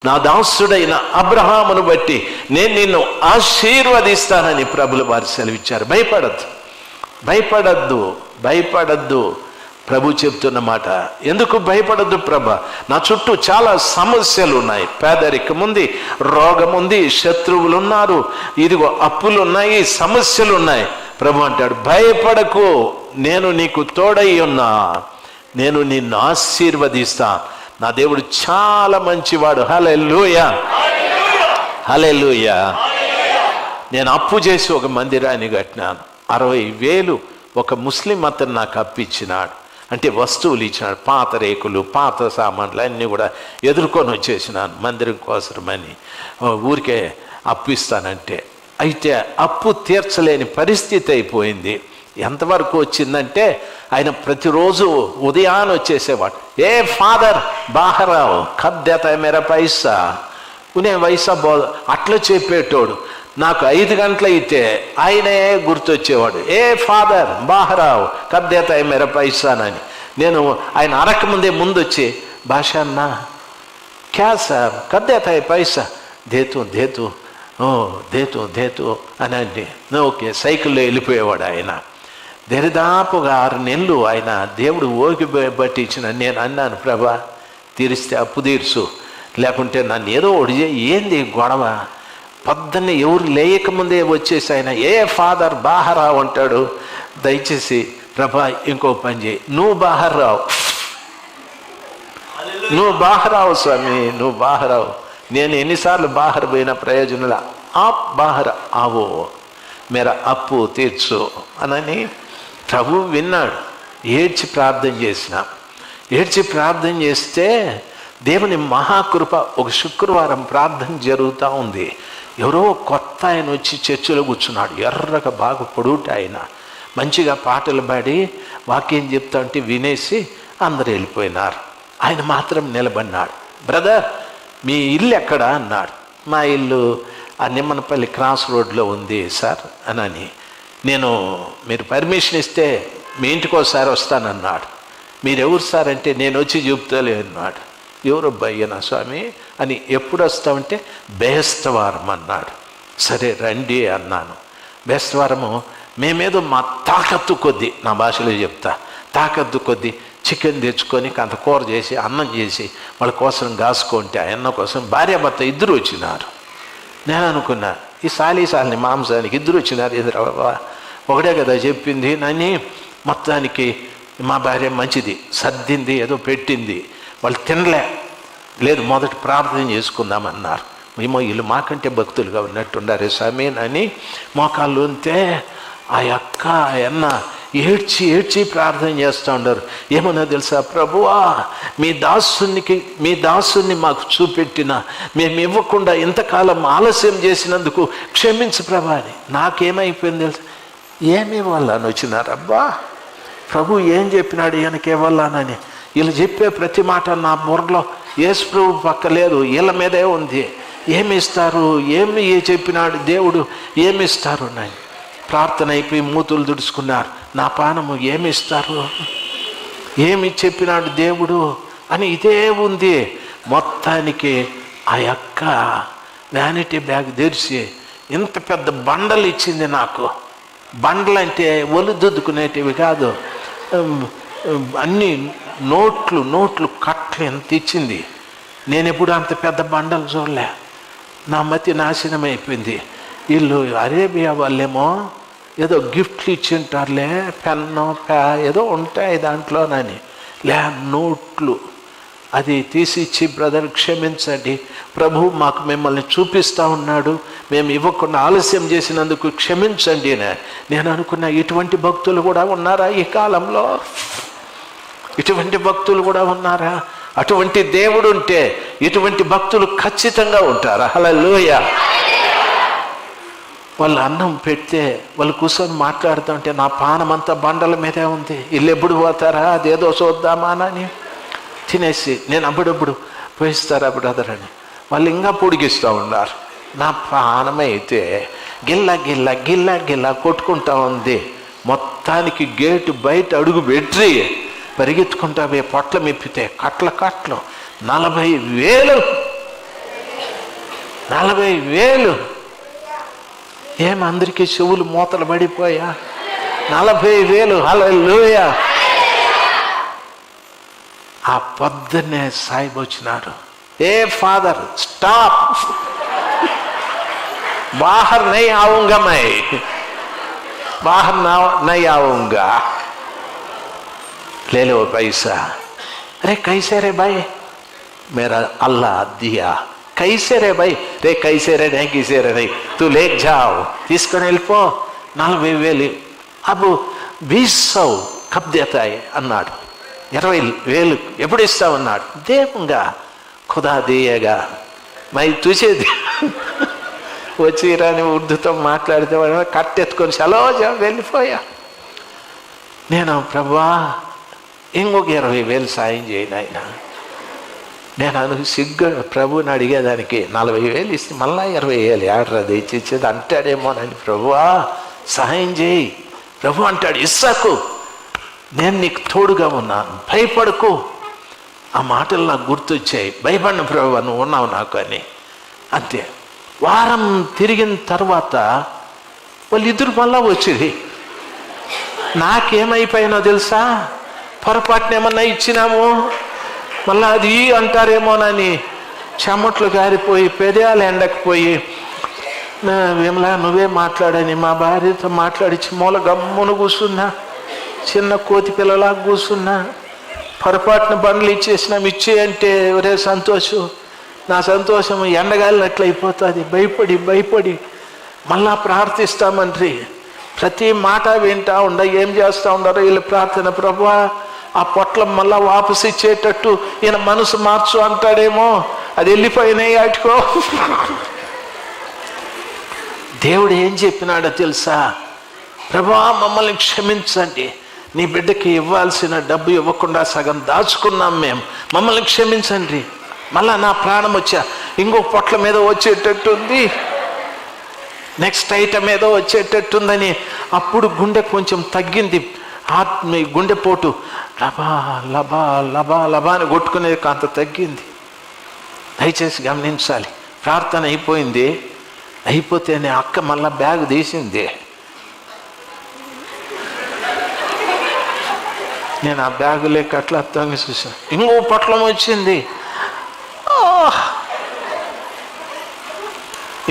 నా దాసుడైన అబ్రహామును బట్టి నేను నిన్ను ఆశీర్వదిస్తానని ప్రభులు వారు సెలవిచ్చారు. భయపడద్దు ప్రభు చెప్తున్న మాట. ఎందుకు భయపడద్దు ప్రభా? నా చుట్టూ చాలా సమస్యలు ఉన్నాయి. పేదరికం ఉంది, రోగం ఉంది, శత్రువులు ఉన్నారు, ఇదిగో అప్పులు ఉన్నాయి, సమస్యలు ఉన్నాయి. ప్రభు అంటాడు, భయపడకు, నేను నీకు తోడై ఉన్నా, నేను నిన్ను ఆశీర్వదిస్తా. నా దేవుడు చాలా మంచివాడు. హల్లెలూయా, హల్లెలూయా. నేను అప్పు చేసి ఒక మందిరాన్ని కట్టినాను. 60,000 ఒక ముస్లిం అతను నాకు అప్పిచ్చినాడు. అంటే వస్తువులు ఇచ్చినాడు, పాత రేకులు, పాత సామాన్లు అన్నీ కూడా ఎదుర్కొని వచ్చేసినాను మందిరం కోసమని. ఊరికే అప్పు ఇస్తానంటే, అయితే అప్పు తీర్చలేని పరిస్థితి అయిపోయింది. ఎంతవరకు వచ్చిందంటే ఆయన ప్రతిరోజు ఉదయాన్ని వచ్చేసేవాడు. ఏ ఫాదర్ బాహరావు కబ్దేత మేర పైసా ఉనే వైసా బో అట్లా చెప్పేటోడు. నాకు 5 గంటలు అయితే ఆయనే గుర్తొచ్చేవాడు. ఏ ఫాదర్ బాహరావు కబ్దేత మేర పైసానని. నేను ఆయన అరకముందే ముందు వచ్చి, భాషా అన్నా క్యా సార్ కబ్దేత పైసా దేతు దేతు దేతు అని అంటే ఓకే సైకిల్లో వెళ్ళిపోయేవాడు ఆయన. దరిదాపుగా 6 నెలలు ఆయన దేవుడు ఓకి బట్టి ఇచ్చిన. నేను అన్నాను, ప్రభా తీరిస్తే అప్పు తీర్చు, లేకుంటే నన్ను ఏదో ఒకటి ఏంది గొడవ. పొద్దున్నే ఎవరు లేయకముందే వచ్చేసి ఆయన ఏ ఫాదర్ బాహరావు అంటాడు. దయచేసి ప్రభా ఇంకో పని చేయి, నువ్వు బాహరావు స్వామి, నువ్వు బాహరావు. నేను ఎన్నిసార్లు బాహర్ పోయిన ప్రయోజనాల ఆప్ బాహర్ ఆవో మేర అప్పు తీర్చు అనని ప్రభు విన్నాడు. ఏడ్చి ప్రార్థన చేస్తే దేవుని మహాకృప. ఒక శుక్రవారం ప్రార్థన జరుగుతూ ఉంది. ఎవరో కొత్త ఆయన వచ్చి చర్చిలో కూర్చున్నాడు. ఎర్రగా బాగా పొడుట ఆయన, మంచిగా పాటలు పాడి వాక్యం చెప్తా ఉంటే వినేసి అందరూ వెళ్ళిపోయినారు. ఆయన మాత్రం నిలబడినాడు. బ్రదర్ మీ ఇల్లు ఎక్కడ అన్నాడు. మా ఇల్లు ఆ నిమ్మనపల్లి క్రాస్ రోడ్లో ఉంది సార్ అని. నేను మీరు పర్మిషన్ ఇస్తే మీ ఇంటికి ఒకసారి వస్తానన్నాడు. మీరెవరు సార్ అంటే నేను వచ్చి చెప్తాలే అన్నాడు. ఎవరు భయ్యనా స్వామి అని. ఎప్పుడు వస్తామంటే బేస్తవారం అన్నాడు. సరే రండి అన్నాను. బేస్తవారము మేమేదో మా తాకత్తు కొద్దీ, నా భాషలో చెప్తా, తాకత్తు కొద్దీ చికెన్ తెచ్చుకొని అంత కూర చేసి అన్నం చేసి వాళ్ళ కోసం కాసుకుంటే, ఆ అన్న కోసం భార్యాభర్త 2 వచ్చినారు. నేను అనుకున్నా ఈ సాలిని మాంసానికి 2 వచ్చినారు ఎదురవ్వ, ఒకటే కదా చెప్పింది నని. మొత్తానికి మా భార్య మంచిది, సర్దింది, ఏదో పెట్టింది. వాళ్ళు లేదు మొదట ప్రార్థన చేసుకుందామన్నారు. ఏమో వీళ్ళు మాకంటే భక్తులుగా ఉన్నట్టుండారే స్వామి అని మోకాళ్ళు ఉంటే ఆ అక్క అన్న ఏడ్చి ప్రార్థన చేస్తూ ఉండరు. ఏమన్నా తెలుసా, ప్రభువా మీ దాసుని మాకు చూపెట్టిన మేము ఇవ్వకుండా ఇంతకాలం ఆలస్యం చేసినందుకు క్షమించు ప్రభా అని. నాకేమైపోయింది తెలుసా, ఏమి ఇవ్వాలని వచ్చినారబ్బా, ప్రభు ఏం చెప్పినాడు ఈయనకేవ్వాలని. వీళ్ళు చెప్పే ప్రతి మాట నా బుర్రలో యేసు ప్రభు పక్క లేదు, వీళ్ళ మీదే ఉంది. ఏమి ఇస్తారు, ఏమి చెప్పినాడు దేవుడు, ఏమి ఇస్తారు అని ప్రార్థన అయిపోయి మూతులు దుడుచుకున్నారు. నా పానము ఏమి ఇస్తారు, ఏమి చెప్పినాడు దేవుడు అని ఇదే ఉంది. మొత్తానికి ఆ అక్క వ్యానిటీ బ్యాగ్ తెరిచి ఇంత పెద్ద బండలు ఇచ్చింది నాకు. బండలు అంటే ఒలుదుద్దుకునేటివి కాదు, అన్ని నోట్లు కట్లు ఎంత ఇచ్చింది. నేను ఎప్పుడు అంత పెద్ద బండలు చూడలే. నా మతి నాశనం అయిపోయింది. వీళ్ళు అరేబియా వాళ్ళేమో ఏదో గిఫ్ట్లు ఇచ్చి ఉంటారులే, పెన్ను ఏదో ఉంటాయి దాంట్లోనని. నోట్లు అది తీసి ఇచ్చి, బ్రదర్ క్షమించండి, ప్రభు మాకు మిమ్మల్ని చూపిస్తూ ఉన్నాడు, మేము ఇవ్వకుండా ఆలస్యం చేసినందుకు క్షమించండి అని. నేను అనుకున్నా ఇటువంటి భక్తులు కూడా ఉన్నారా ఈ కాలంలో? ఇటువంటి భక్తులు కూడా ఉన్నారా? అటువంటి దేవుడు ఉంటే ఇటువంటి భక్తులు ఖచ్చితంగా ఉంటారా? హల్లెలూయా. వాళ్ళు అన్నం పెడితే వాళ్ళు కూర్చొని మాట్లాడుతుంటే నా పానం అంతా బండల మీదే ఉంది. వీళ్ళు ఎప్పుడు పోతారా, అదేదో చూద్దామా అని తినేసి నేను అప్పుడప్పుడు పోయిస్తారా బ్రదర్ అని వాళ్ళు ఇంకా పొడిగిస్తూ ఉన్నారు. నా ప్రాణమైతే గిల్ల కొట్టుకుంటా ఉంది. మొత్తానికి గేటు బయట అడుగు పెట్టి పరిగెత్తుకుంటా పొట్ల మెప్పితే కట్ల 40,000 40,000. ఏం అందరికీ చెవులు మూతలు పడిపోయా? 40,000. హల్లెలూయా. ఆ పొద్దున్నే సాయిబు వచ్చినాడు. ఏ ఫాదర్, స్టాప్, బాహర్ నై ఆవుంగా, మై బాహర్ నై ఆవుంగా, ले लो पैसा. अरे कैसे रे भाई, मेरा अल्लाह दिया. कैसे रे भाई, रे कैसे रे नहीं, किसे रे नहीं, तू ले जाओ, తీసుకొని వెళ్ళిపో. 40,000. అబ్బు 20,000 కబ్ దేతాయి అన్నాడు. 20,000 ఎప్పుడు ఇస్తామన్నాడు. దేవుంగా ఖుదా దియేగా మై తుజే. వచ్చి రాని ఉర్దూతో మాట్లాడితే కట్టెత్తుకొని సెలవు వెళ్ళిపోయా. నేను ప్రభువా ఇంకొక 20,000 సాయం చేయను ఆయన. నేను సిగ్గు ప్రభుని అడిగేదానికి 40,000 ఇస్తే మళ్ళా 20,000 ఆర్డర్ తెచ్చిచ్చేది అంటాడేమోనని. ప్రభువా సహాయం చేయి. ప్రభు అంటాడు, ఇస్సాకు నేను నీకు తోడుగా ఉన్నాను, భయపడకు. ఆ మాటలు నాకు గుర్తొచ్చాయి. భయపడిన ప్రభు నువ్వు ఉన్నావు నాకు అని. అంతే. వారం తిరిగిన తర్వాత వాళ్ళిద్దరు మళ్ళా వచ్చేది. నాకేమైపోయినో తెలుసా? పొరపాటున ఏమన్నా ఇచ్చినాము మళ్ళీ అది అంటారేమోనని చెమట్లు గారిపోయి పెదాలు ఎండకపోయి, విమలా నువ్వే మాట్లాడని మా భార్యతో మాట్లాడించి మూల గమ్మును కూర్చున్నా. చిన్న కోతి పిల్లలా కూర్చున్నా. పొరపాటున బండ్లు ఇచ్చేసినాం. ఇచ్చేయంటే ఒరే సంతోషం, నా సంతోషం ఎండగాలినట్లు అయిపోతుంది. భయపడి మళ్ళా ప్రార్థిస్తామండ్రి. ప్రతి మాట వింటా ఉండ. ఏం చేస్తూ ఉండరు వీళ్ళు ప్రార్థన? ప్రభువా ఆ పొట్లం మళ్ళా వాపసు ఇచ్చేటట్టు ఈయన మనసు మార్చు అంటాడేమో. అది వెళ్ళిపోయినాయి వాటికో. దేవుడు ఏం చెప్పినాడో తెలుసా? ప్రభువా మమ్మల్ని క్షమించండి, నీ బిడ్డకి ఇవ్వాల్సిన డబ్బు ఇవ్వకుండా సగం దాచుకున్నాం మేము, మమ్మల్ని క్షమించండి. మళ్ళా నా ప్రాణం వచ్చా ఇంకో పొట్ల మీద వచ్చేటట్టుంది, నెక్స్ట్ ఐటమ్ ఏదో వచ్చేటట్టుందని. అప్పుడు గుండె కొంచెం తగ్గింది. గుండెపోటు లబా లబా లబా లబా అని కొట్టుకునే కాంత తగ్గింది. దయచేసి గమనించాలి. ప్రార్థన అయిపోయింది. అయిపోతేనే అక్క మళ్ళా బ్యాగ్ తీసింది. నేను ఆ బ్యాగు లేక అట్లా తొంగి చూసాను. ఇంకో పొట్లం వచ్చింది.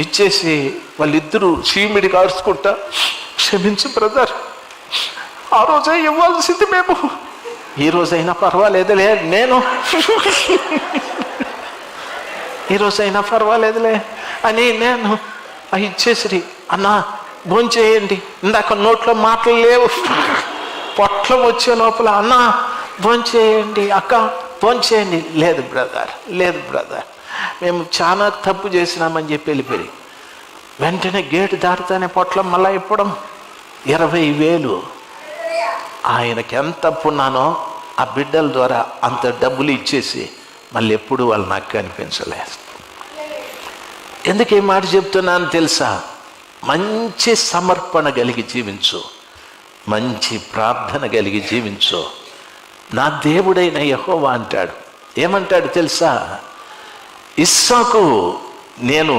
ఇచ్చేసి వాళ్ళిద్దరూ చీమిడి కాల్చుకుంటా, క్షమించు బ్రదర్, ఆ రోజే ఇవ్వాల్సింది మేము, ఈ రోజైనా పర్వాలేదులే, నేను ఈ రోజైనా పర్వాలేదులే అని నేను ఇచ్చేసి, అన్నా భోంచేయండి, ఇందాక నోట్లో మాటలు లేవు, పొట్లం వచ్చే లోపల అన్నా భోంచేయండి, అక్క భోంచేయండి. లేదు బ్రదర్ మేము చాలా తప్పు చేసినామని చెప్పి వెళ్ళిపోయి వెంటనే గేటు దాటుతానే పొట్లం మళ్ళా ఇప్పడం. 20,000 ఆయనకి ఎంత అప్పున్నానో ఆ బిడ్డల ద్వారా అంత డబ్బులు ఇచ్చేసి మళ్ళీ ఎప్పుడు వాళ్ళు నాకు కనిపించలేదు. ఎందుకు ఈ మాట చెప్తున్నాను తెలుసా? మంచి సమర్పణ కలిగి జీవించు, మంచి ప్రార్థన కలిగి జీవించు. నా దేవుడైన యెహోవా అంటాడు. ఏమంటాడు తెలుసా? ఇస్సాకు నేను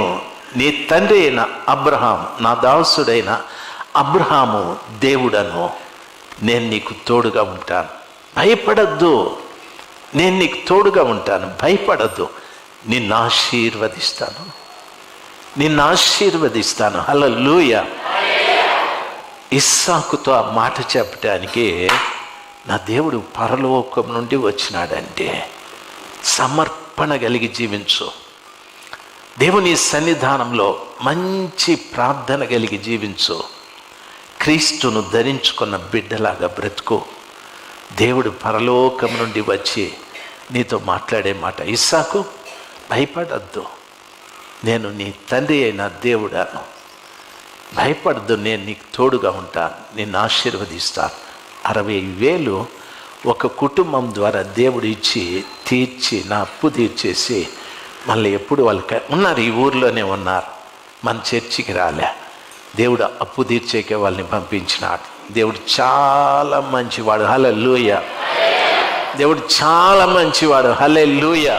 నీ తండ్రి అయిన అబ్రహాం, నా దాసుడైన అబ్రహాము దేవుడను, నేను నీకు తోడుగా ఉంటాను, భయపడద్దు, నేను నీకు తోడుగా ఉంటాను, భయపడద్దు, నిన్ను ఆశీర్వదిస్తాను. హల్లెలూయా. ఇస్సాకుతో ఆ మాట చెప్పడానికి నా దేవుడు పరలోకం నుండి వచ్చినాడంటే సమర్పణ కలిగి జీవించు. దేవుని సన్నిధానంలో మంచి ప్రార్థన కలిగి జీవించు. క్రీస్తును ధరించుకున్న బిడ్డలాగా బ్రతుకు. దేవుడు పరలోకం నుండి వచ్చి నీతో మాట్లాడే మాట, ఇస్సాకు భయపడద్దు, నేను నీ తండ్రి అయిన దేవుడాను, భయపడద్దు, నేను నీకు తోడుగా ఉంటాను, నిన్ను ఆశీర్వదిస్తాను. 60,000 ఒక కుటుంబం ద్వారా దేవుడు ఇచ్చి తీర్చి నా అప్పు తీర్చేసి మళ్ళీ ఎప్పుడు వాళ్ళకి ఉన్నారు, ఈ ఊర్లోనే ఉన్నారు, మన చర్చికి రాలే. దేవుడు అప్పు తీర్చేకే వాళ్ళని పంపించినాడు. దేవుడు చాలా మంచివాడు. హల్లెలూయా. దేవుడు చాలా మంచివాడు. హల్లెలూయా.